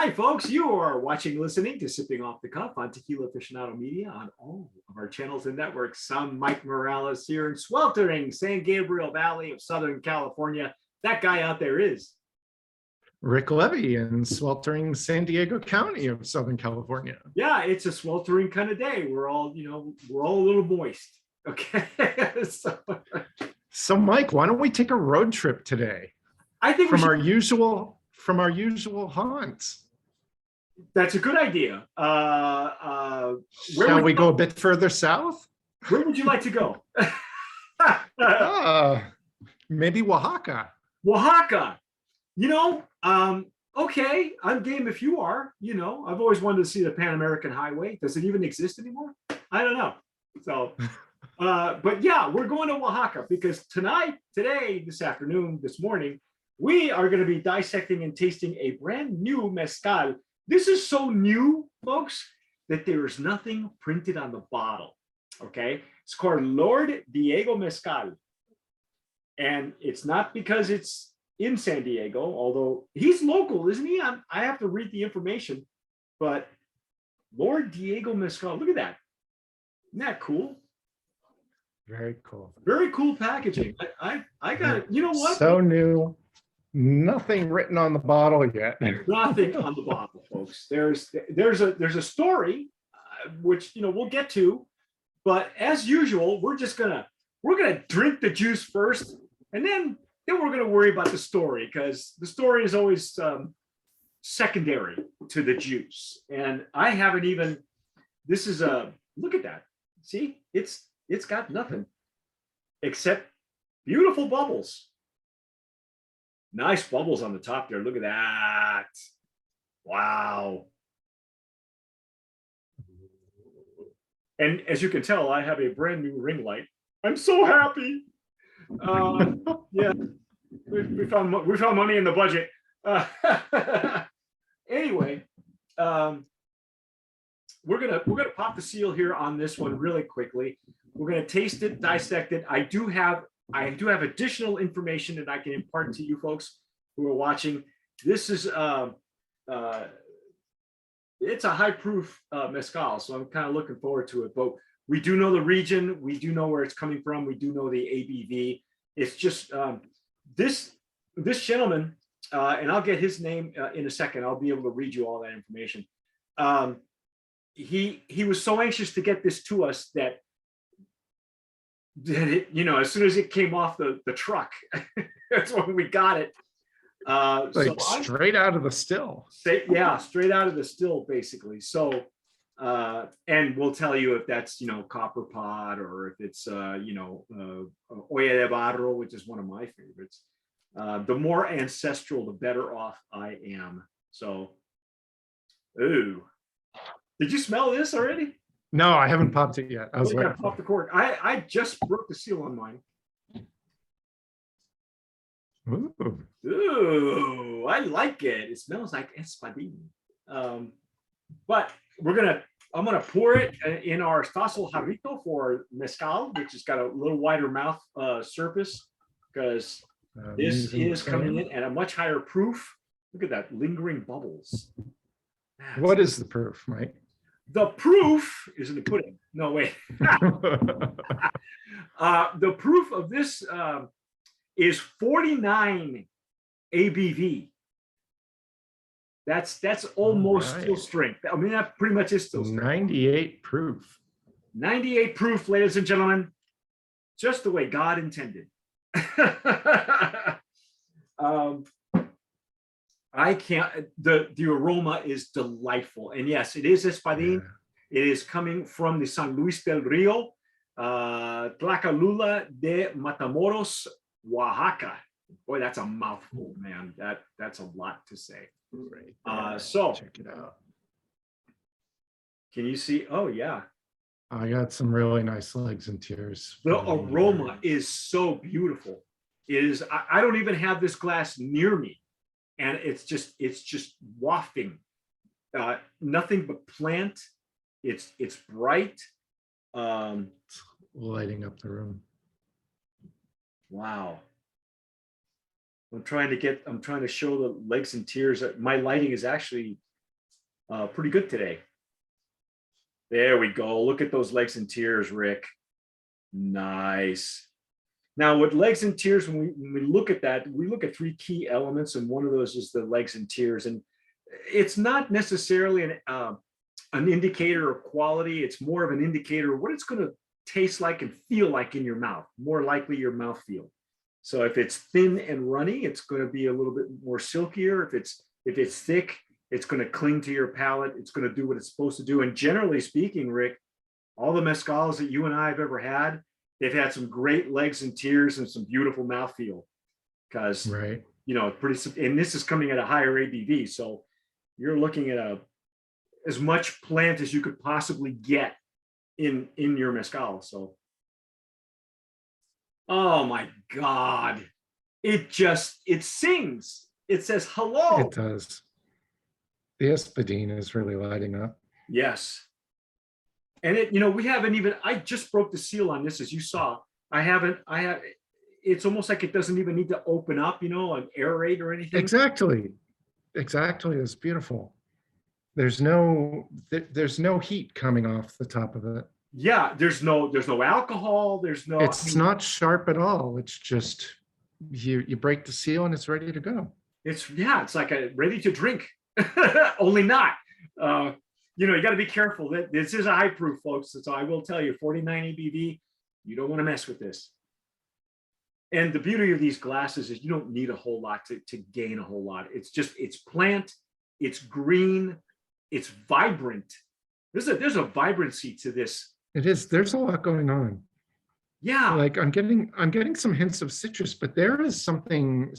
Hi, folks. You are watching, listening to Sipping Off the Cuff on Tequila Aficionado Media on all of our channels and networks. I'm Mike Morales here in sweltering San Gabriel Valley of Southern California. That guy out there is Rick Levy in sweltering San Diego County of Southern California. Yeah, it's a sweltering kind of day. We're all a little moist. Okay. So Mike, why don't we take a road trip today? I think from our usual haunts. That's a good idea. Shall we go a bit further south? Where would you like to go? Maybe Oaxaca. Oaxaca. Okay, I'm game if you are. I've always wanted to see the Pan American Highway. Does it even exist anymore? I don't know. So, but yeah, we're going to Oaxaca because this afternoon, this morning, we are going to be dissecting and tasting a brand new mezcal. This is so new, folks, that there is nothing printed on the bottle. Okay, it's called Lord Diego Mezcal, and it's not because it's in San Diego, although he's local, isn't he? I have to read the information, but Lord Diego Mezcal. Look at that. Isn't that cool? Very cool. Very cool packaging. I got it. You know what? So new. Nothing written on the bottle yet. Nothing on the bottle, folks. There's a story, which we'll get to, but as usual, we're gonna drink the juice first, and then we're gonna worry about the story, because the story is always secondary to the juice. And I haven't even. This is a look at that. See, it's got nothing except beautiful bubbles. Nice bubbles on the top there. Look at that. Wow. And as you can tell, I have a brand new ring light. I'm so happy. Yeah, we found money in the budget. Anyway, we're gonna pop the seal here on this one really quickly. We're gonna taste it, dissect it. I do have additional information that I can impart to you folks who are watching. This is it's a high proof mezcal, so I'm kind of looking forward to it. But we do know the region, we do know where it's coming from, we do know the ABV. It's just this gentleman, and I'll get his name in a second. I'll be able to read you all that information. He was so anxious to get this to us that it, as soon as it came off the truck, that's when we got it. Straight out of the still. Straight out of the still, basically. So, and we'll tell you if that's copper pot, or if it's olla de barro, which is one of my favorites. The more ancestral, the better off I am. So, ooh, did you smell this already? No, I haven't popped it yet. I was waiting. Pop the cork. I just broke the seal on mine. Ooh, I like it. It smells like espadín. But I'm gonna pour it in our tazo jarrito for mezcal, which has got a little wider mouth surface, because this is coming in at a much higher proof. Look at that lingering bubbles. What is the proof, Mike? The proof is in the pudding. No, wait. The proof of this is 49 ABV. That's almost still strength. I mean, that pretty much is still strength. 98 proof. 98 proof, ladies and gentlemen. Just the way God intended. I can't. The aroma is delightful, and yes, it is espadín. Yeah. It is coming from the San Luis del Rio, Tlacolula de Matamoros, Oaxaca. Boy, that's a mouthful, man. That's a lot to say. Right. So check it out. Can you see? Oh yeah. I got some really nice legs and tears. The aroma is so beautiful. It is. I don't even have this glass near me. And it's just wafting, nothing but plant. It's bright, lighting up the room. Wow. I'm trying to show the legs and tears. My lighting is actually pretty good today. There we go. Look at those legs and tears, Rick. Nice. Now, with legs and tears, when we look at that, we look at three key elements, and one of those is the legs and tears. And it's not necessarily an indicator of quality. It's more of an indicator of what it's going to taste like and feel like in your mouth, more likely your mouth feel. So if it's thin and runny, it's going to be a little bit more silkier. If it's thick, it's going to cling to your palate. It's going to do what it's supposed to do. And generally speaking, Rick, all the mezcals that you and I have ever had, they've had some great legs and tears and some beautiful mouthfeel. Because, Right. you know, and this is coming at a higher ABV. So you're looking at as much plant as you could possibly get in your mezcal. So, oh my God, it sings. It says hello. It does. The espadine is really lighting up. Yes. And we haven't even, I just broke the seal on this, as you saw. It's almost like it doesn't even need to open up, and aerate or anything. Exactly. It's beautiful. There's no heat coming off the top of it. Yeah, there's no alcohol. It's not sharp at all. It's just you break the seal and it's ready to go. It's like ready to drink, only not. You got to be careful. That this is a high proof, folks. So I will tell you, 49 ABV. You don't want to mess with this. And the beauty of these glasses is you don't need a whole lot to gain a whole lot. It's plant, it's green, it's vibrant. There's a vibrancy to this. It is. There's a lot going on. Yeah. Like I'm getting some hints of citrus, but there is something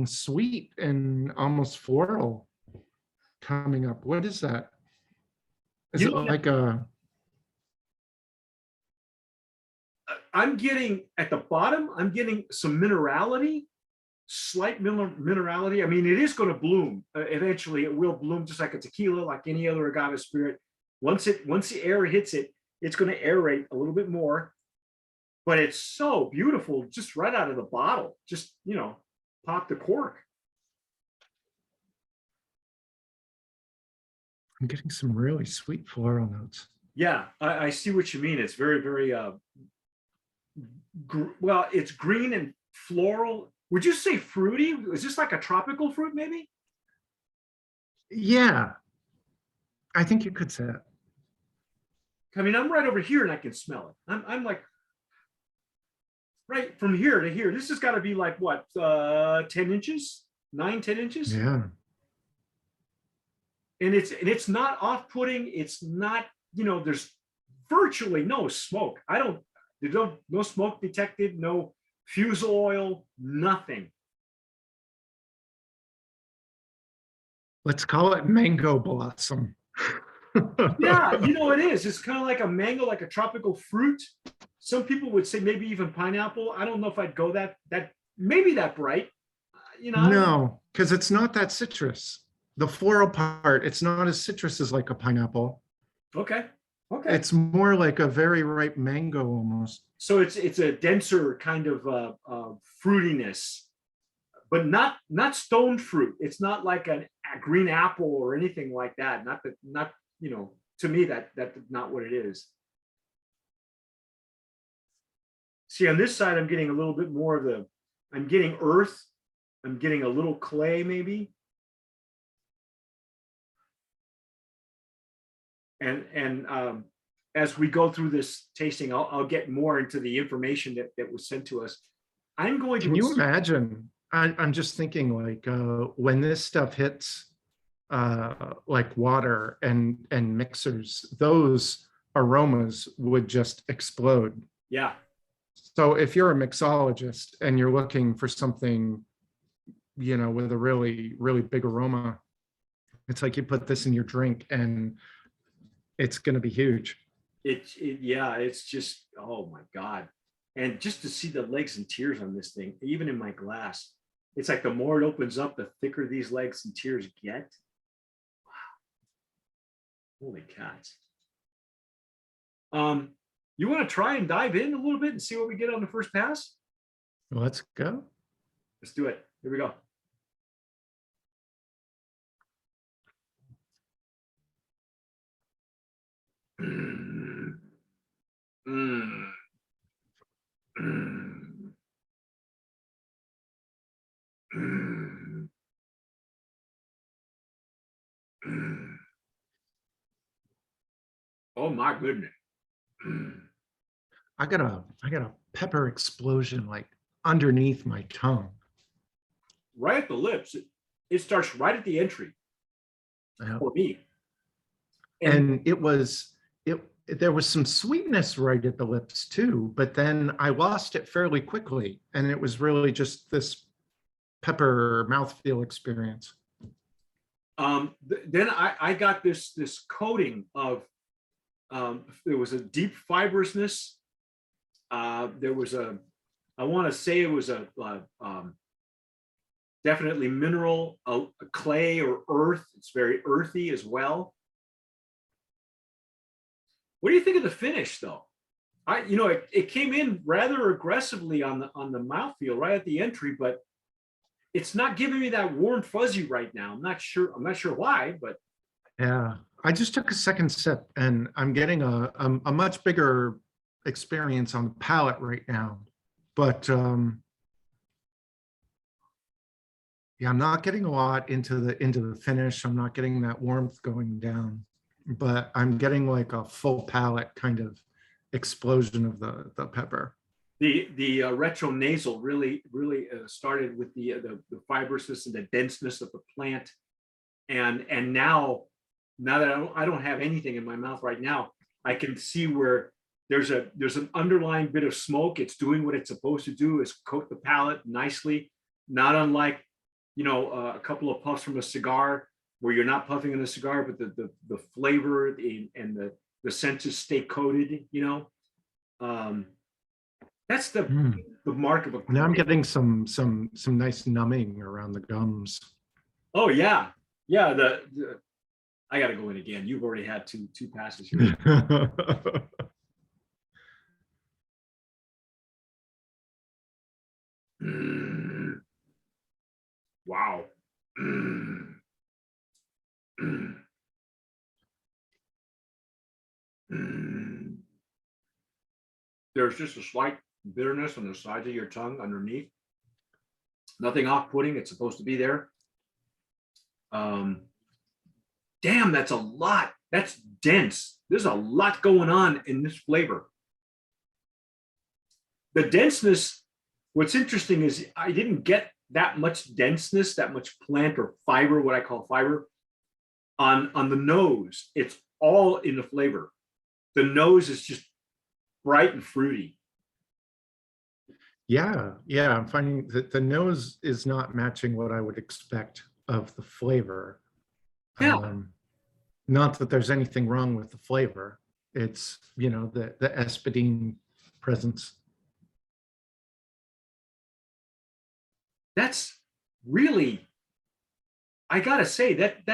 sweet and almost floral coming up. What is that? Is it like I'm getting at the bottom, I'm getting some minerality, slight minerality. I mean, it is going to bloom. Eventually it will bloom just like a tequila, like any other agave spirit. Once the air hits it, it's going to aerate a little bit more. But it's so beautiful just right out of the bottle. Just, pop the cork. I'm getting some really sweet floral notes. Yeah, I see what you mean. It's very, very, well, it's green and floral. Would you say fruity? Is this like a tropical fruit, maybe? Yeah, I think you could say it. I mean, I'm right over here and I can smell it. I'm like, right from here to here. This has got to be like what, 10 inches, 10 inches? Yeah. And it's not off-putting. It's not, there's virtually no smoke. There's no smoke detected, no fusel oil, nothing. Let's call it mango blossom. Yeah, it is. It's kind of like a mango, like a tropical fruit. Some people would say maybe even pineapple. I don't know if I'd go that maybe that bright. No, because it's not that citrus. The floral part, it's not as citrus as like a pineapple. Okay. It's more like a very ripe mango almost. So it's a denser kind of fruitiness, but not stone fruit. It's not like a green apple or anything like that. Not to me that's not what it is. See, on this side, I'm getting a little bit more of I'm getting earth. I'm getting a little clay maybe. And as we go through this tasting, I'll get more into the information that was sent to us. I'm going to. Can you imagine? I'm just thinking like when this stuff hits like water and mixers, those aromas would just explode. Yeah. So if you're a mixologist and you're looking for something, with a really, really big aroma, it's like you put this in your drink and it's going to be huge. It's just, oh my God. And just to see the legs and tears on this thing, even in my glass, it's like the more it opens up, the thicker these legs and tears get. Wow. Holy cats. You want to try and dive in a little bit and see what we get on the first pass? Let's go. Let's do it. Here we go. Mm. Mm. Mm. Mm. Oh my goodness. Mm. I got a pepper explosion like underneath my tongue. Right at the lips. It starts right at the entry Yeah. for me. And And it there was some sweetness right at the lips too, but then I lost it fairly quickly. And it was really just this pepper mouthfeel experience. then I got this coating of there was a deep fibrousness. There was I want to say it was a definitely mineral, a clay or earth. It's very earthy as well. What do you think of the finish, though? It came in rather aggressively on the mouthfeel right at the entry, but it's not giving me that warm fuzzy right now. I'm not sure why, but Yeah. I just took a second sip and I'm getting a much bigger experience on the palate right now. But yeah, I'm not getting a lot into the finish. I'm not getting that warmth going down, but I'm getting like a full palate kind of explosion of the pepper. the retronasal really started with the fibrousness and the denseness of the plant, and now that I don't have anything in my mouth right now, I can see where there's an underlying bit of smoke. It's doing what it's supposed to do, is coat the palate nicely, not unlike a couple of puffs from a cigar where you're not puffing in a cigar, but the flavor and the senses stay coated. Um, that's Mm. the mark of a Now I'm great. getting some nice numbing around the gums. Oh yeah, yeah. I got to go in again. You've already had two passes here. Mm, wow. Mm, mm, mm. There's just a slight bitterness on the sides of your tongue underneath. Nothing off-putting. It's supposed to be there. Um, damn, that's a lot. That's dense. There's a lot going on in this flavor. The denseness, what's interesting is I didn't get that much denseness, that much plant or fiber, what I call fiber, on the nose. It's all in the flavor. The nose is just bright and fruity. Yeah, I'm finding that the nose is not matching what I would expect of the flavor. Yeah, Not that there's anything wrong with the flavor. It's, the espadine presence. that's really, I gotta say that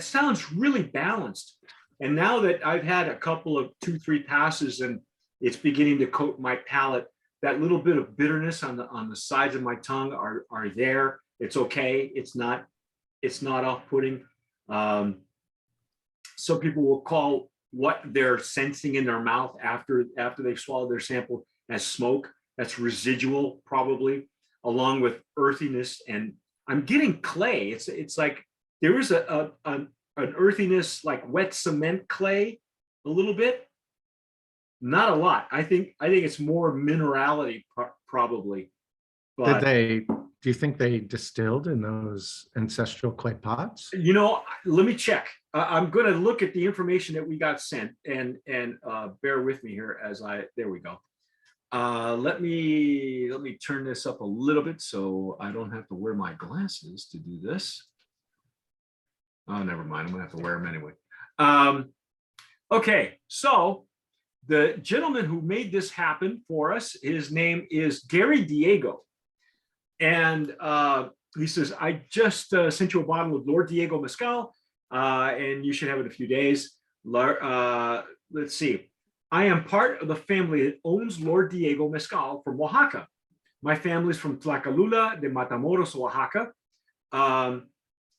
sounds really balanced. And now that I've had a couple of 2-3 passes and it's beginning to coat my palate, that little bit of bitterness on the sides of my tongue are there. It's okay. It's not off-putting. Um, some people will call what they're sensing in their mouth after they've swallowed their sample as smoke. That's residual, probably, along with earthiness. And I'm getting clay. It's like there is an earthiness like wet cement clay, a little bit, not a lot. I think it's more minerality, probably. Did But they, do you think they distilled in those ancestral clay pots? let me check. I'm going to look at the information that we got sent, and bear with me here as there we go. Let me turn this up a little bit so I don't have to wear my glasses to do this. Oh, never mind. I'm gonna have to wear them anyway. Okay, so the gentleman who made this happen for us, his name is Gary Diego, and he says, I just sent you a bottle of Lord Diego Mezcal, and you should have it in a few days. Let's see. I am part of the family that owns Lord Diego Mezcal from Oaxaca. My family's from Tlacalula de Matamoros, Oaxaca.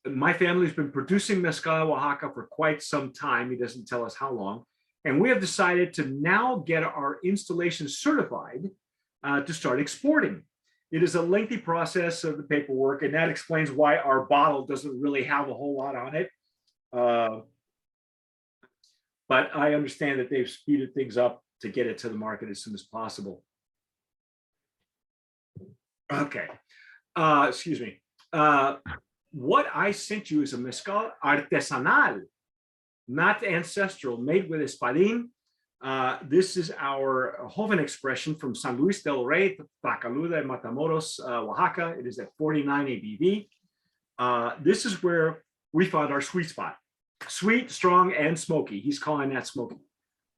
My family's been producing mezcal in Oaxaca for quite some time. He doesn't tell us how long. And we have decided to now get our installation certified to start exporting. It is a lengthy process of the paperwork, and that explains why our bottle doesn't really have a whole lot on it. But I understand that they've speeded things up to get it to the market as soon as possible. Okay. Excuse me. What I sent you is a mezcal artesanal, not ancestral, made with espadín. This is our Joven expression from San Luis del Rey, Tlacaluda, and Matamoros, Oaxaca. It is at 49 ABV. This is where we found our sweet spot. Sweet, strong, and smoky. He's calling that smoky.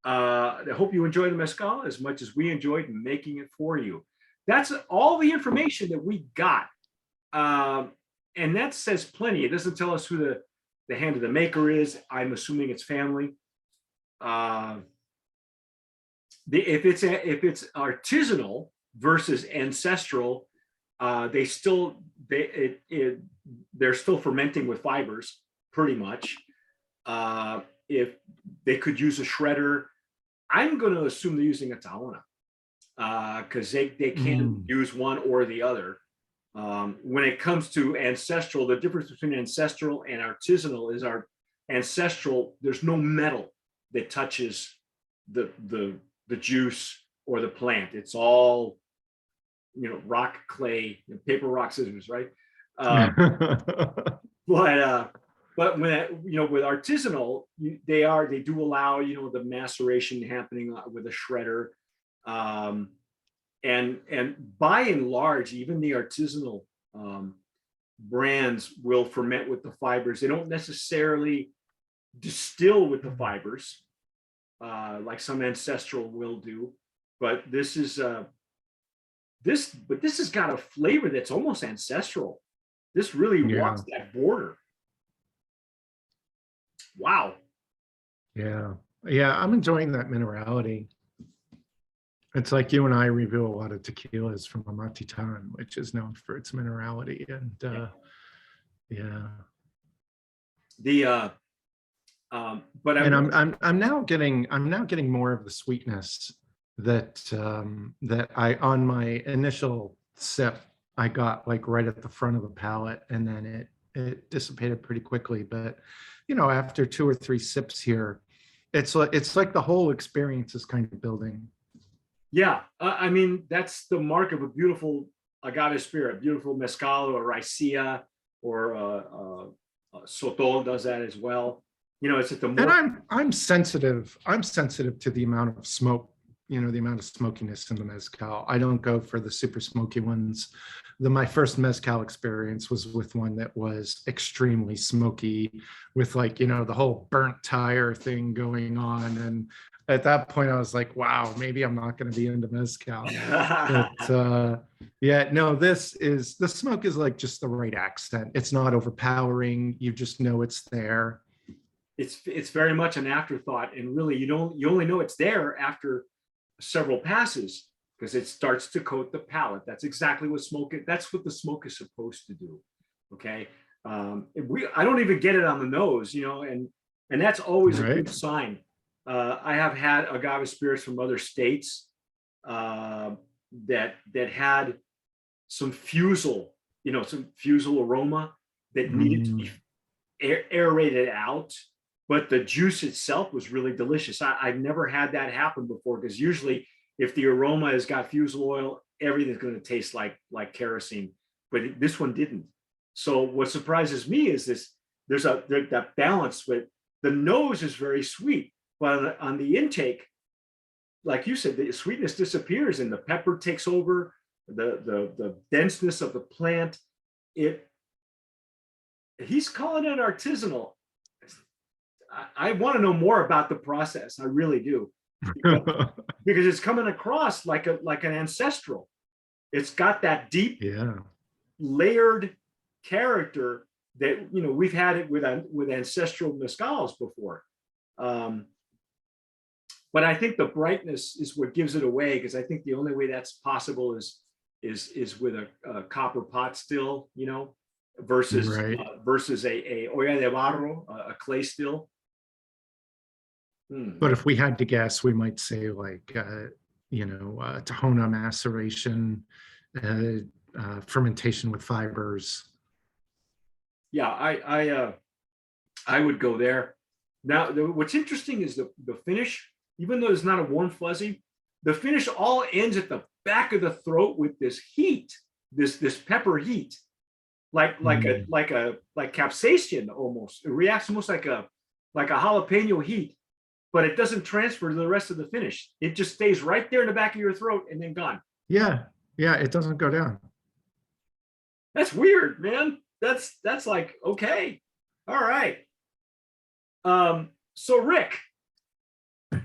I hope you enjoy the mezcal as much as we enjoyed making it for you. That's all the information that we got. And that says plenty. It doesn't tell us who the hand of the maker is. I'm assuming it's family. If it's artisanal versus ancestral, they're still fermenting with fibers, pretty much. If they could use a shredder, I'm going to assume they're using a tahona, because they can use one or the other. When it comes to ancestral, the difference between ancestral and artisanal is our ancestral, there's no metal that touches the juice or the plant. It's all, rock, clay, paper, rock, scissors, right? But when with artisanal, they do allow the maceration happening with a shredder, and by and large, even the artisanal brands will ferment with the fibers. They don't necessarily distill with the fibers like some ancestral will do, but this has got a flavor that's almost ancestral. This really walks that border. Wow. Yeah. I'm enjoying that minerality. It's like you and I review a lot of tequilas from Amatitan, which is known for its minerality, and but I'm now getting more of the sweetness that I, on my initial sip, I got like right at the front of the palate, and then it dissipated pretty quickly. But after 2 or 3 sips here, it's like the whole experience is kind of building. Yeah, I mean, that's the mark of a beautiful agave spirit, beautiful mezcal or raicilla, or sotol does that as well. It's at the more. And I'm sensitive to the amount of smoke, the amount of smokiness in the mezcal. I don't go for the super smoky ones. My first mezcal experience was with one that was extremely smoky, with the whole burnt tire thing going on. And at that point I was like, wow, maybe I'm not going to be into mezcal. But the smoke is like just the right accent. It's not overpowering. You just know it's there. It's very much an afterthought, and really you only know it's there after several passes, because it starts to coat the palate. That's exactly what that's what the smoke is supposed to do. Okay. I don't even get it on the nose, and that's always a good sign. I have had agave spirits from other states that had some fusel, some fusel aroma that needed to be aerated out, but the juice itself was really delicious. I've never had that happen before, because usually if the aroma has got fusel oil, everything's going to taste like kerosene, but this one didn't. So what surprises me is there's that balance with the nose is very sweet, but on the intake, like you said, the sweetness disappears and the pepper takes over, the denseness of the plant. He's calling it artisanal. I want to know more about the process. I really do, because it's coming across like an ancestral. It's got that deep, layered character that we've had it with ancestral mezcals before. But I think the brightness is what gives it away, because I think the only way that's possible is with a copper pot still, versus a olla de barro, a clay still. Hmm. But if we had to guess, we might say like, Tahona maceration, fermentation with fibers. Yeah, I would go there. Now, what's interesting is the finish, even though it's not a warm fuzzy, the finish all ends at the back of the throat with this heat, this pepper heat, Mm. like capsaicin almost. It reacts almost like a jalapeno heat, but it doesn't transfer to the rest of the finish. It just stays right there in the back of your throat and then gone. Yeah, yeah, it doesn't go down. That's weird, man. That's like okay, all right. So Rick,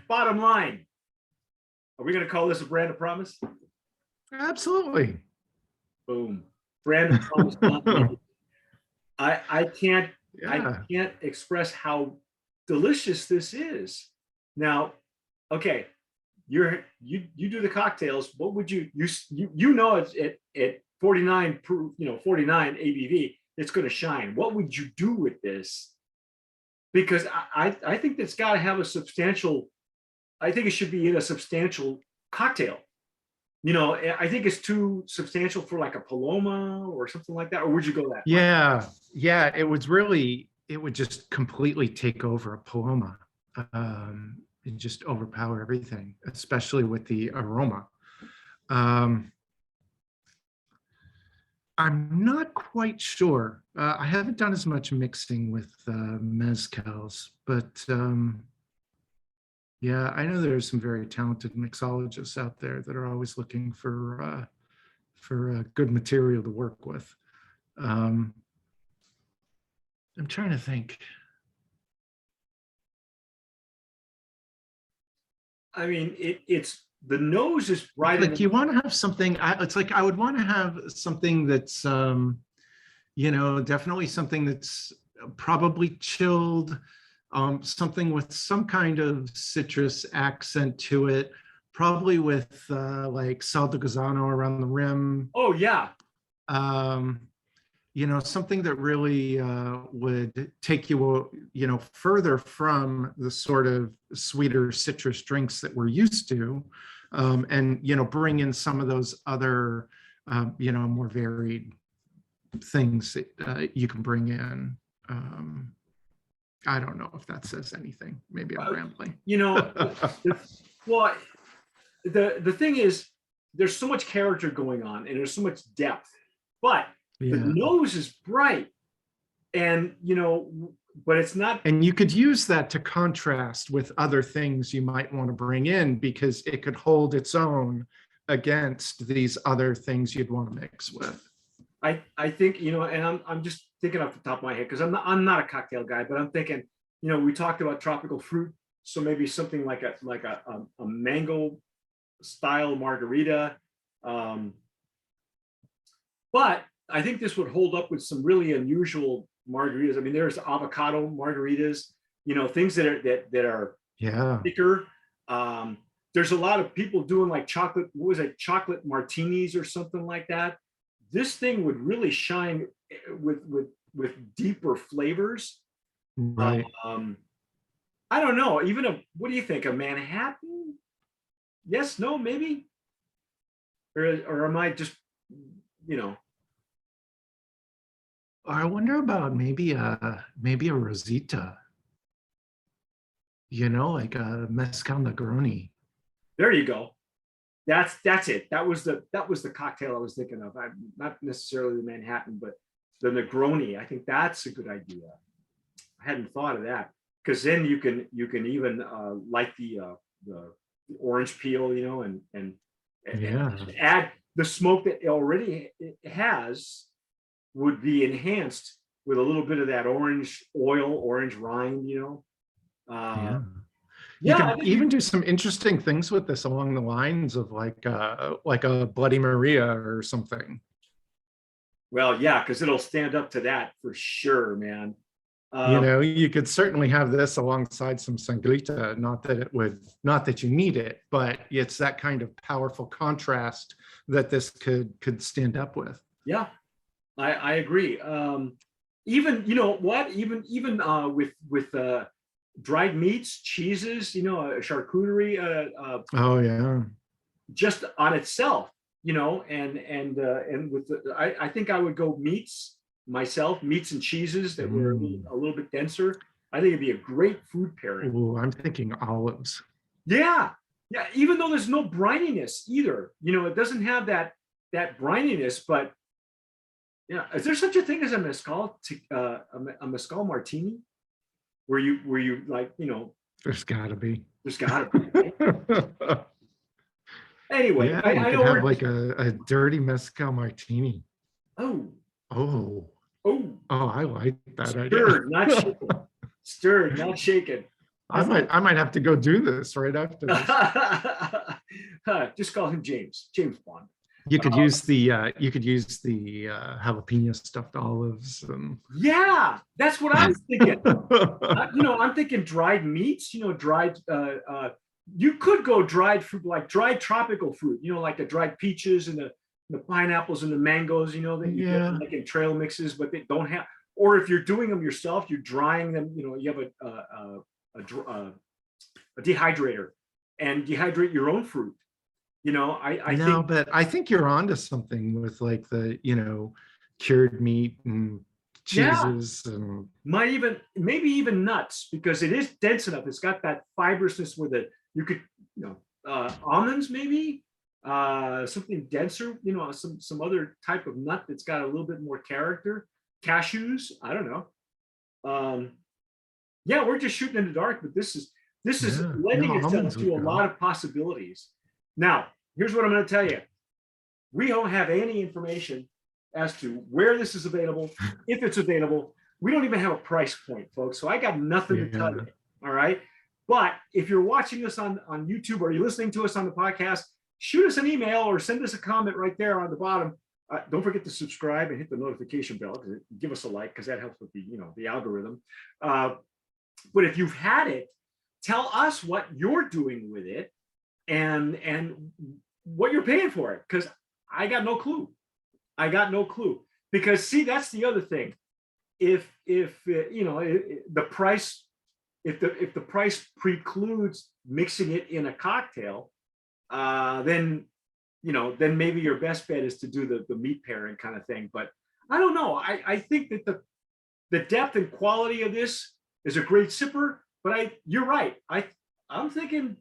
bottom line, are we going to call this a brand of promise? Absolutely. Boom, brand of promise. Not needed. I can't I Yeah. can't express how delicious this is. Now, okay, you do the cocktails. What would you know it's at 49 proof, 49 ABV, it's going to shine. What would you do with this? Because I think it's got to have a substantial. I think it should be in a substantial cocktail. I think it's too substantial for like a Paloma or something like that. Or would you go that far? Yeah, yeah, it would just completely take over a Paloma, and just overpower everything, especially with the aroma. Um, I'm not quite sure. I haven't done as much mixing with mezcals, but yeah, I know there's some very talented mixologists out there that are always looking for good material to work with. Um, I'm trying to think. I mean, it's the nose is right in Like the. you want to have something. It's like I would want to have something that's, definitely something that's probably chilled, something with some kind of citrus accent to it, probably with like sal de gusano around the rim. Oh yeah, Um, something that really would take you, further from the sort of sweeter citrus drinks that we're used to, and, bring in some of those other, more varied things that you can bring in. Um, I don't know if that says anything. Maybe I'm uh, rambling. you know, well, the thing is, there's so much character going on, and there's so much depth, but the Yeah. nose is bright, and but it's not. And you could use that to contrast with other things you might want to bring in because it could hold its own against these other things you'd want to mix with. I think and I'm just thinking off the top of my head because I'm not a cocktail guy, but I'm thinking, we talked about tropical fruit, so maybe something like a mango style margarita. Um, but I think this would hold up with some really unusual margaritas. I mean, there's avocado margaritas, things that are Yeah. thicker. Um, there's a lot of people doing like chocolate. What was it? Chocolate martinis or something like that. This thing would really shine with deeper flavors. Right. Um, I don't know. What do you think? A Manhattan? Yes, no, maybe, or am I just you know? I wonder about maybe a Rosita, like a Mezcal Negroni. There you go. That's it. That was the cocktail I was thinking of. Not necessarily the Manhattan, but the Negroni. I think that's a good idea. I hadn't thought of that because then you can even light the orange peel, and Yeah. add the smoke that it already has would be enhanced with a little bit of that orange oil, orange rind. Uh, Yeah. You yeah, I could think even do some interesting things with this along the lines of like a Bloody Maria or something. well, yeah, because it'll stand up to that for sure, man. Um, You could certainly have this alongside some sangrita. Not that you need it, but it's that kind of powerful contrast that this could stand up with. yeah, I agree. Even you know what? Even with dried meats, cheeses, charcuterie, Oh yeah. just on itself, and with I think I would go meats myself, meats and cheeses that were a little bit denser. I think it'd be a great food pairing. Ooh, I'm thinking olives. Yeah, yeah. Even though there's no brininess either, it doesn't have that brininess. But yeah, is there such a thing as a mezcal, a mezcal martini, where you like, There's gotta be. there's gotta be. Right? Anyway, Yeah, you I could know have we're. like a dirty mezcal martini. Oh, Oh, oh, oh, I like that idea. stirred, not shaken. Stirred, not shaken. I might have to go do this right after this. Just call him James. James Bond. You could use the jalapeno stuffed olives and Yeah, that's what I was thinking. I'm thinking dried meats. Dried. You could go dried fruit, like dried tropical fruit. Like the dried peaches and the pineapples and the mangoes. That you get like in trail mixes, but they don't have. Or if you're doing them yourself, you're drying them. You have a dehydrator and dehydrate your own fruit. I think, but I think you're onto something with like the cured meat and cheeses and maybe even nuts, because it is dense enough. It's got that fibrousness where you could almonds, maybe something denser, some other type of nut that's got a little bit more character. Cashews, I don't know. Yeah, we're just shooting in the dark, but this is lending itself to a lot of possibilities. Now, here's what I'm going to tell you. We don't have any information as to where this is available, if it's available. We don't even have a price point, folks. So I got nothing to tell you. All right. But if you're watching us on YouTube, or you're listening to us on the podcast, shoot us an email or send us a comment right there on the bottom. Don't forget to subscribe and hit the notification bell. Give us a like, because that helps with the algorithm. But if you've had it, tell us what you're doing with it and what you're paying for it, because I got no clue. Because see, that's the other thing. If the price, if the price precludes mixing it in a cocktail, then maybe your best bet is to do the meat pairing kind of thing. But I don't know. I think that the depth and quality of this is a great sipper. But you're right. I'm thinking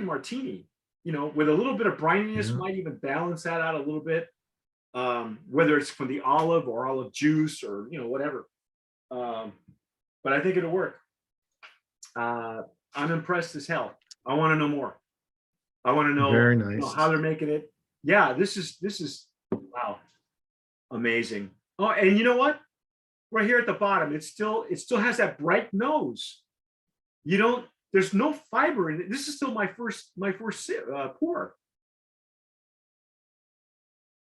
martini. With a little bit of brininess, might even balance that out a little bit. Whether it's from the olive or olive juice or whatever. But I think it'll work. I'm impressed as hell. I want to know more. I want to know, very nice. How they're making it. Yeah, this is wow, amazing. Oh, and you know what? Right here at the bottom, it still has that bright nose. There's no fiber in it. This is still my first pour.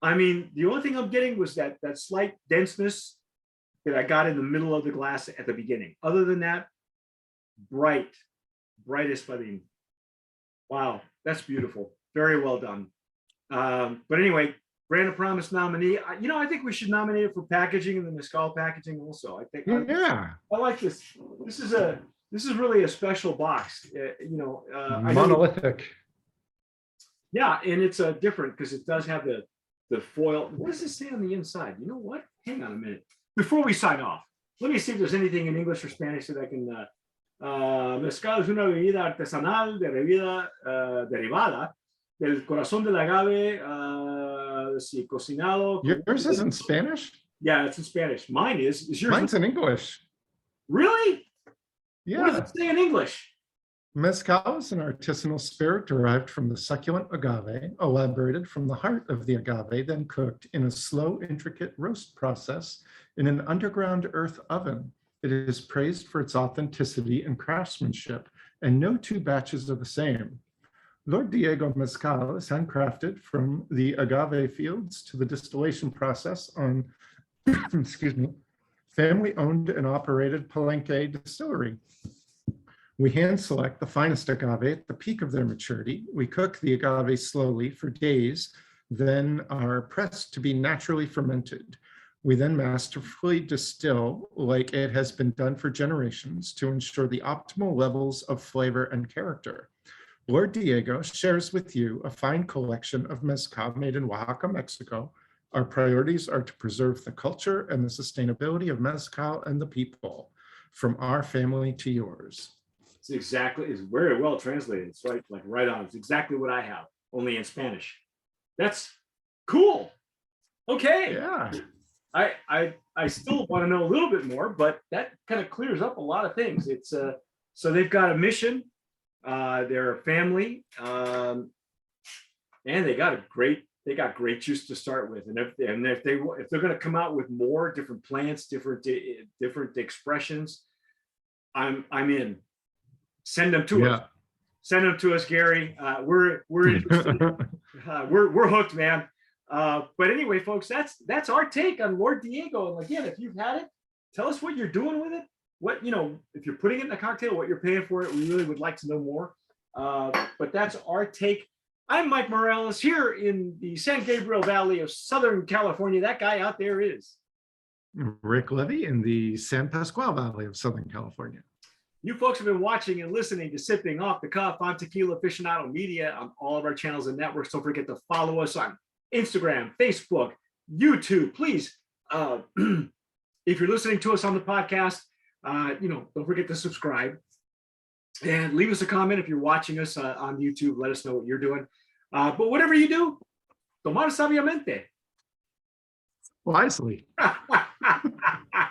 I mean, the only thing I'm getting was that slight denseness that I got in the middle of the glass at the beginning. Other than that, bright as Espadín. Wow, that's beautiful. Very well done. But anyway, Brand of Promise nominee. I think we should nominate it for packaging and the Mezcal packaging also. I think. Yeah. I like this. This is really a special box. Monolithic. Yeah, and it's different because it does have the foil. What does it say on the inside? You know what? Hang on a minute. Before we sign off, let me see if there's anything in English or Spanish that I can. Mezcal es una bebida artesanal de bebida derivada del corazón del agave, cocinado. Yours is in Spanish? Yeah, it's in Spanish. Mine is. Is yours? Mine's in English. Really? Yeah. What does it say in English? Mezcal is an artisanal spirit derived from the succulent agave, elaborated from the heart of the agave, then cooked in a slow, intricate roast process in an underground earth oven. It is praised for its authenticity and craftsmanship, and no two batches are the same. Lord Diego Mezcal is handcrafted from the agave fields to the distillation process on, excuse me, family-owned and operated Palenque distillery. We hand select the finest agave at the peak of their maturity. We cook the agave slowly for days, then are pressed to be naturally fermented. We then masterfully distill like it has been done for generations to ensure the optimal levels of flavor and character. Lord Diego shares with you a fine collection of mezcal made in Oaxaca, Mexico. Our priorities are to preserve the culture and the sustainability of mezcal and the people, from our family to yours. It's very well translated. It's right on. It's exactly what I have, only in Spanish. That's cool. Okay. Yeah. I still want to know a little bit more, but that kind of clears up a lot of things. It's so they've got a mission, they're a family, and they got great juice to start with. And if they're going to come out with more different plants, different expressions, I'm in. Send them to us. Send them to us, Gary. We're interested. We're hooked, man. But anyway, folks, that's our take on Lord Diego. And again, if you've had it, tell us what you're doing with it. What, if you're putting it in a cocktail, what you're paying for it. We really would like to know more. But that's our take. I'm Mike Morales here in the San Gabriel Valley of Southern California. That guy out there is Rick Levy in the San Pasqual Valley of Southern California. You folks have been watching and listening to Sipping Off the Cuff on Tequila Aficionado Media on all of our channels and networks. Don't forget to follow us on Instagram, Facebook, YouTube. Please, if you're listening to us on the podcast, don't forget to subscribe and leave us a comment. If you're watching us on YouTube, let us know what you're doing. But whatever you do, tomar sabiamente. Wisely.